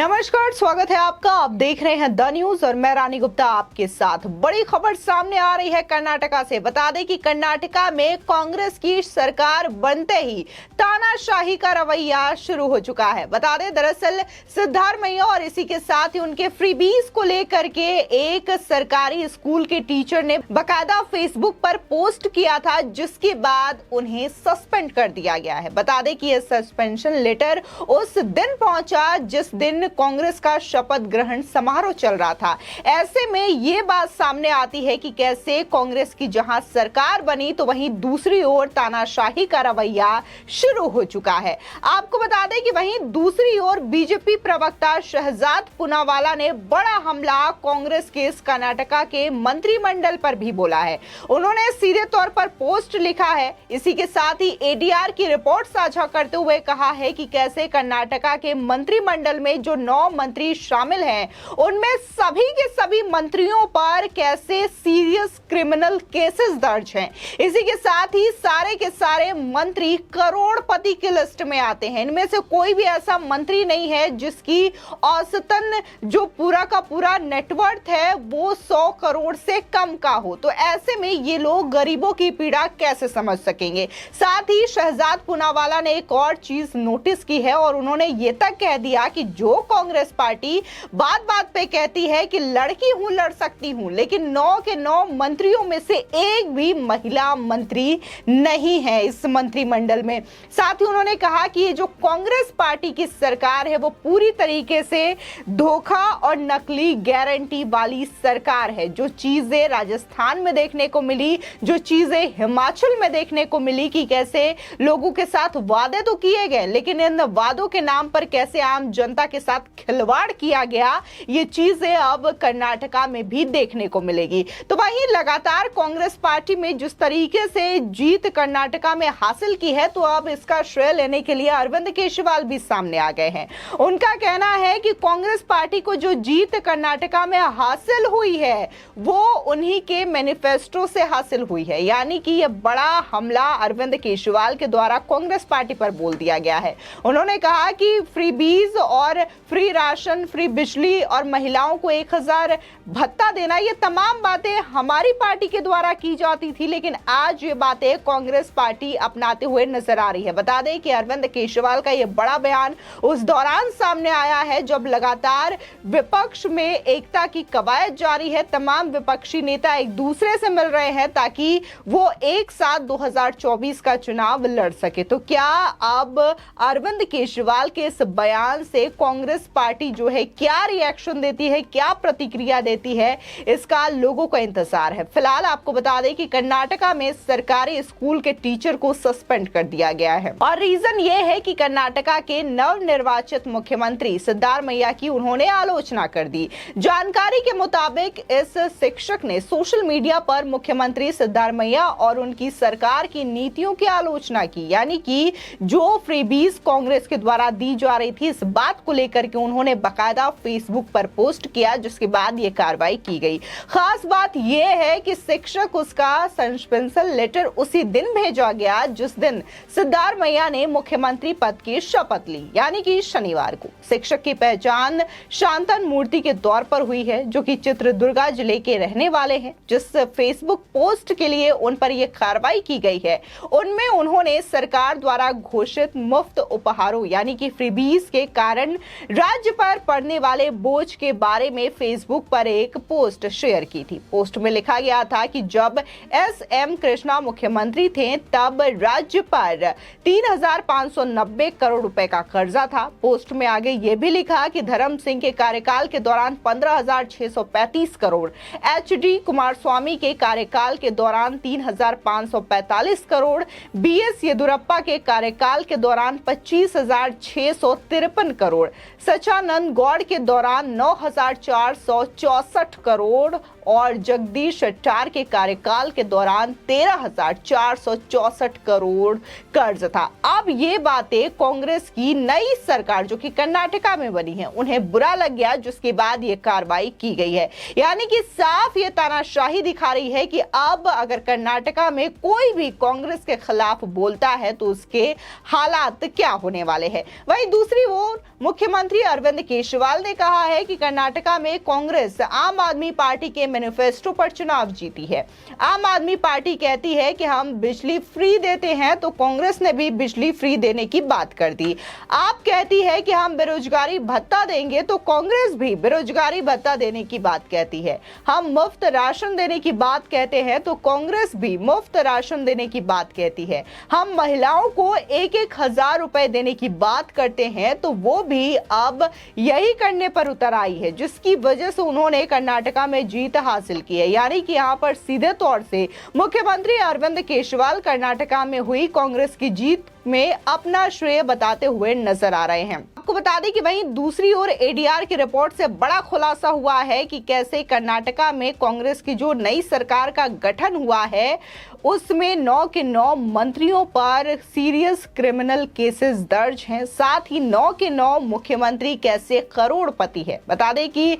नमस्कार, स्वागत है आपका। आप देख रहे हैं द न्यूज और मैं रानी गुप्ता आपके साथ। बड़ी खबर सामने आ रही है कर्नाटका से। बता दें कि कर्नाटका में कांग्रेस की सरकार बनते ही तानाशाही का रवैया शुरू हो चुका है। बता दें, दरअसल सिद्धारमैया और इसी के साथ ही उनके फ्रीबीज को लेकर के एक सरकारी स्कूल के टीचर ने बकायदा फेसबुक पर पोस्ट किया था, जिसके बाद उन्हें सस्पेंड कर दिया गया है। बता दें कि यह सस्पेंशन लेटर उस दिन पहुंचा जिस दिन कांग्रेस का शपथ ग्रहण समारोह चल रहा था। ऐसे में यह बात सामने आती है कि कैसे कांग्रेस की जहां सरकार बनी तो वहीं दूसरी ओर तानाशाही का रवैया शुरू हो चुका है। आपको बता दें कि वहीं दूसरी ओर बीजेपी प्रवक्ता शहजाद पूनावाला ने बड़ा हमला कांग्रेस के इस कर्नाटका के मंत्रिमंडल पर भी बोला है। उन्होंने सीधे तौर पर पोस्ट लिखा है। इसी के साथ ही एडीआर की रिपोर्ट साझा करते हुए कहा है कि कैसे कर्नाटका के मंत्रिमंडल में जो 9 मंत्री शामिल हैं, उनमें सभी के सभी मंत्रियों पर कैसे सीरियस क्रिमिनल केसेस दर्ज हैं। इसी के साथ ही सारे के सारे मंत्री करोड़पति की लिस्ट में आते हैं। इनमें से कोई भी ऐसा मंत्री नहीं है जिसकी औसतन जो पूरा का पूरा नेटवर्थ है वो 100 करोड़ से कम का हो। तो ऐसे में ये लोग गरीबों की पीड़ा कैसे समझ सकेंगे। साथ ही शहजाद पूनावाला ने एक और चीज नोटिस की है और उन्होंने ये तक कह दिया कि जो कांग्रेस पार्टी बात बात पे कहती है कि लड़की हूं, लड़ सकती हूं, लेकिन 9 के 9 मंत्रियों में से एक भी महिला मंत्री नहीं है इस मंत्रिमंडल में। साथ ही उन्होंने कहा कि ये जो कांग्रेस पार्टी की सरकार है वो पूरी तरीके से धोखा और नकली गारंटी वाली सरकार है। जो चीजें राजस्थान में देखने को मिली, जो चीजें हिमाचल में देखने को मिली कि कैसे लोगों के साथ वादे तो किए गए, लेकिन इन वादों के नाम पर कैसे आम जनता के साथ खिलवाड़ किया गया, ये चीजें अब कर्नाटका में भी देखने को मिलेगी। तो वहीं लगातार कांग्रेस पार्टी में जिस तरीके से जीत कर्नाटका में हासिल की है, तो अब इसका श्रेय लेने के लिए अरविंद केजरीवाल भी सामने आ गए हैं। उनका कहना है कि कांग्रेस पार्टी को जो जीत कर्नाटका में हासिल हुई है वो उन्हीं के मैनिफेस्टो से हासिल हुई है। यानी कि यह बड़ा हमला अरविंद केजरीवाल के द्वारा कांग्रेस पार्टी पर बोल दिया गया है। उन्होंने कहा कि फ्रीबीज और फ्री राशन, फ्री बिजली और महिलाओं को 1000 भत्ता देना, ये तमाम बातें हमारी पार्टी के द्वारा की जाती थी, लेकिन आज ये बातें कांग्रेस पार्टी अपनाते हुए नजर आ रही है। बता दें कि अरविंद केजरीवाल का ये बड़ा बयान उस दौरान सामने आया है जब लगातार विपक्ष में एकता की कवायद जारी है। तमाम विपक्षी नेता एक दूसरे से मिल रहे हैं ताकि वो एक साथ 2024 का चुनाव लड़ सके। तो क्या अब अरविंद केजरीवाल के इस बयान से कांग्रेस पार्टी जो है क्या रिएक्शन देती है, क्या प्रतिक्रिया देती है, इसका लोगों का इंतजार है। फिलहाल आपको बता दें कि कर्नाटका में सरकारी स्कूल के टीचर को सस्पेंड कर दिया गया है और रीजन ये है कि कर्नाटका के नवनिर्वाचित मुख्यमंत्री सिद्धारमैया की उन्होंने आलोचना कर दी। जानकारी के मुताबिक इस शिक्षक ने सोशल मीडिया पर मुख्यमंत्री सिद्धारमैया और उनकी सरकार की नीतियों की आलोचना की। यानी कि जो फ्रीबीज कांग्रेस के द्वारा दी जा रही थी, इस बात को लेकर के उन्होंने बकायदा फेसबुक पर पोस्ट किया, जिसके बाद यह कार्रवाई की गई। खास बात यह है कि शिक्षक उसका सस्पेंशन लेटर उसी दिन भेजा गया जिस दिन सिद्धारमैया ने मुख्यमंत्री पद की शपथ ली, यानी कि शनिवार को। शिक्षक की पहचान शांतन मूर्ति के तौर पर हुई है, जो कि चित्रदुर्गा जिले के रहने वाले हैं। जिस फेसबुक पोस्ट के लिए उन पर यह कार्रवाई की गई है, उनमें उन्होंने सरकार द्वारा घोषित मुफ्त उपहारों यानी कि फ्रीबीज के कारण राज्य पर पड़ने वाले बोझ के बारे में फेसबुक पर एक पोस्ट शेयर की थी। पोस्ट में लिखा गया था कि जब एसएम कृष्णा मुख्यमंत्री थे तब राज्य पर 3590 करोड़ रुपए का कर्जा था। पोस्ट में आगे यह भी लिखा कि धर्म सिंह के कार्यकाल के दौरान 15,635 करोड़, एचडी कुमारस्वामी के कार्यकाल के दौरान 3,545 करोड़, बीएस येदियुरप्पा के कार्यकाल के दौरान 25,653 करोड़, सच्चिदानंद गौड़ के दौरान 9,464 करोड़ और जगदीश शेट्टार के कार्यकाल के दौरान 13,464 करोड़ कर्ज था। अब ये बातें कांग्रेस की नई सरकार जो कि कर्नाटका में बनी है उन्हें बुरा लग गया, जिसके बाद ये कार्रवाई की गई है। यानी कि साफ ये तानाशाही दिखा रही है कि अब अगर कर्नाटका में कोई भी कांग्रेस के खिलाफ बोलता है तो उसके हालात क्या होने वाले हैं। वहीं दूसरी ओर मुख्यमंत्री अरविंद केजरीवाल ने कहा है कि कर्नाटका में कांग्रेस आम आदमी पार्टी के मैनिफेस्टो पर चुनाव जीती है। आम आदमी पार्टी कहती है कि हम बिजली फ्री देते हैं तो कांग्रेस ने भी बिजली फ्री देने की बात कर दी। आप कहती है कि हम बेरोजगारी भत्ता देंगे तो कांग्रेस भी बेरोजगारी भत्ता देने की बात कहती है। हम मुफ्त राशन देने की बात कहते हैं तो कांग्रेस भी मुफ्त राशन देने की बात कहती है। हम महिलाओं को 1,000 रुपए देने की बात करते हैं तो वो भी अब यही करने पर उतर आई है, जिसकी वजह से उन्होंने कर्नाटका में जीत हासिल की है। यानी कि यहां पर सीधे तौर से मुख्यमंत्री अरविंद केजरीवाल कर्नाटका में हुई कांग्रेस की जीत में अपना श्रेय बताते हुए नजर आ रहे हैं। आपको बता दें कि वहीं दूसरी ओर एडीआर की रिपोर्ट से बड़ा खुलासा हुआ है कि कैसे कर्नाटका में कांग्रेस की जो नई सरकार का गठन हुआ है उसमें 9 के 9 मंत्रियों पर सीरियस क्रिमिनल केसेस दर्ज हैं। साथ ही 9 के 9 मुख्यमंत्री कैसे करोड़पति है। बता दें कि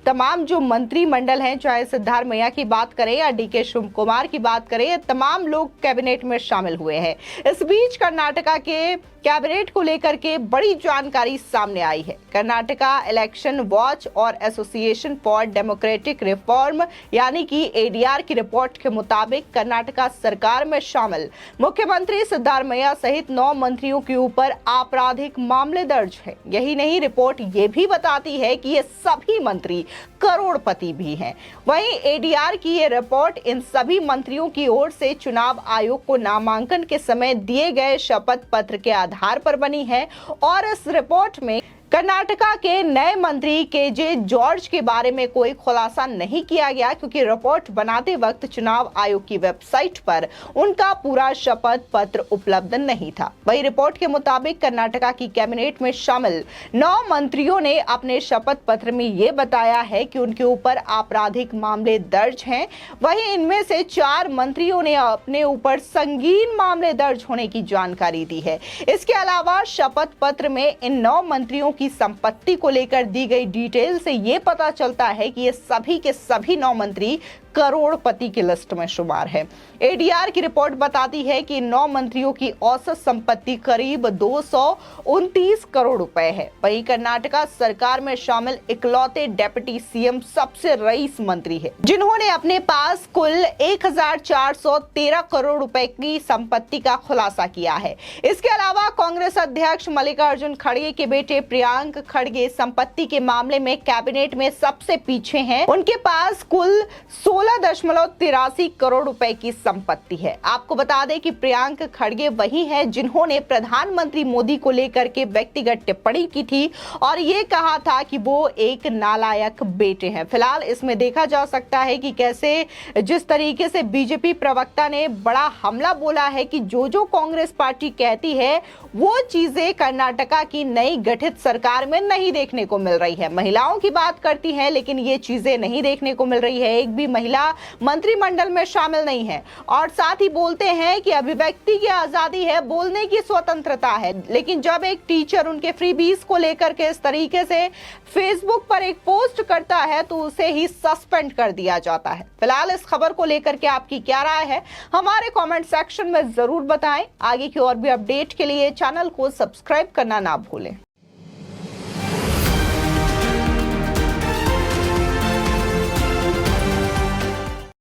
तमाम जो मंत्रिमंडल हैं, चाहे सिद्धार्थ मैया की बात करें या डीके शिव कुमार की बात करें, तमाम लोग कैबिनेट में शामिल हुए हैं। इस बीच कर्नाटका के कैबिनेट को लेकर के बड़ी जानकारी सामने आई है। कर्नाटका इलेक्शन वॉच और एसोसिएशन फॉर डेमोक्रेटिक रिफॉर्म यानी कि एडीआर की रिपोर्ट के मुताबिक कर्नाटका सरकार में शामिल मुख्यमंत्री सिद्धार्थ मैया सहित 9 मंत्रियों के ऊपर आपराधिक मामले दर्ज है। यही नहीं, रिपोर्ट ये भी बताती है कि ये सभी मंत्री करोड़पति भी हैं। वहीं एडीआर की ये रिपोर्ट इन सभी मंत्रियों की ओर से चुनाव आयोग को नामांकन के समय दिए गए शपथ पत्र के आधार पर बनी है और इस रिपोर्ट में कर्नाटका के नए मंत्री केजे जॉर्ज के बारे में कोई खुलासा नहीं किया गया, क्योंकि रिपोर्ट बनाते वक्त चुनाव आयोग की वेबसाइट पर उनका पूरा शपथ पत्र उपलब्ध नहीं था। वही रिपोर्ट के मुताबिक कर्नाटका की कैबिनेट में शामिल 9 मंत्रियों ने अपने शपथ पत्र में ये बताया है कि उनके ऊपर आपराधिक मामले दर्ज हैं। वहीं इनमें से 4 मंत्रियों ने अपने ऊपर संगीन मामले दर्ज होने की जानकारी दी है। इसके अलावा शपथ पत्र में इन 9 मंत्रियों की संपत्ति को लेकर दी गई डिटेल से यह पता चलता है कि ये सभी के सभी 9 मंत्री करोड़पति की लिस्ट में शुमार है। एडीआर की रिपोर्ट बताती है कि 9 मंत्रियों की औसत संपत्ति करीब 229 करोड़ रुपए है। वहीं कर्नाटका सरकार में शामिल इकलौते डेप्यूटी सीएम सबसे रईस मंत्री है, जिन्होंने अपने पास कुल 1,413 करोड़ रुपए की संपत्ति का खुलासा किया है। इसके अलावा कांग्रेस अध्यक्ष मल्लिकार्जुन खड़गे के बेटे प्रियांक खड़गे संपत्ति के मामले में कैबिनेट में सबसे पीछे हैं। उनके पास कुल 16.83 करोड़ रुपए की संपत्ति है। आपको बता दें कि प्रियांक खड़गे वही है जिन्होंने प्रधानमंत्री मोदी को लेकर के व्यक्तिगत टिप्पणी की थी और ये कहा था कि वो एक नालायक बेटे हैं। फिलहाल इसमें देखा जा सकता है कि कैसे जिस तरीके से बीजेपी प्रवक्ता ने बड़ा हमला बोला है कि जो कांग्रेस पार्टी कहती है वो चीजें कर्नाटका की नई गठित सरकार में नहीं देखने को मिल रही है। महिलाओं की बात करती है लेकिन ये चीजें नहीं देखने को मिल रही है। एक भी महिला मंत्रिमंडल में शामिल नहीं है और साथ ही बोलते हैं कि अभिव्यक्ति की आजादी है, बोलने की स्वतंत्रता है, लेकिन जब एक टीचर उनके फ्रीबीज को लेकर के इस तरीके से फेसबुक पर एक पोस्ट करता है तो उसे ही सस्पेंड कर दिया जाता है। फिलहाल इस खबर को लेकर के आपकी क्या राय है हमारे कमेंट सेक्शन में जरूर बताएं। आगे की और भी अपडेट के लिए चैनल को सब्सक्राइब करना ना भूलें।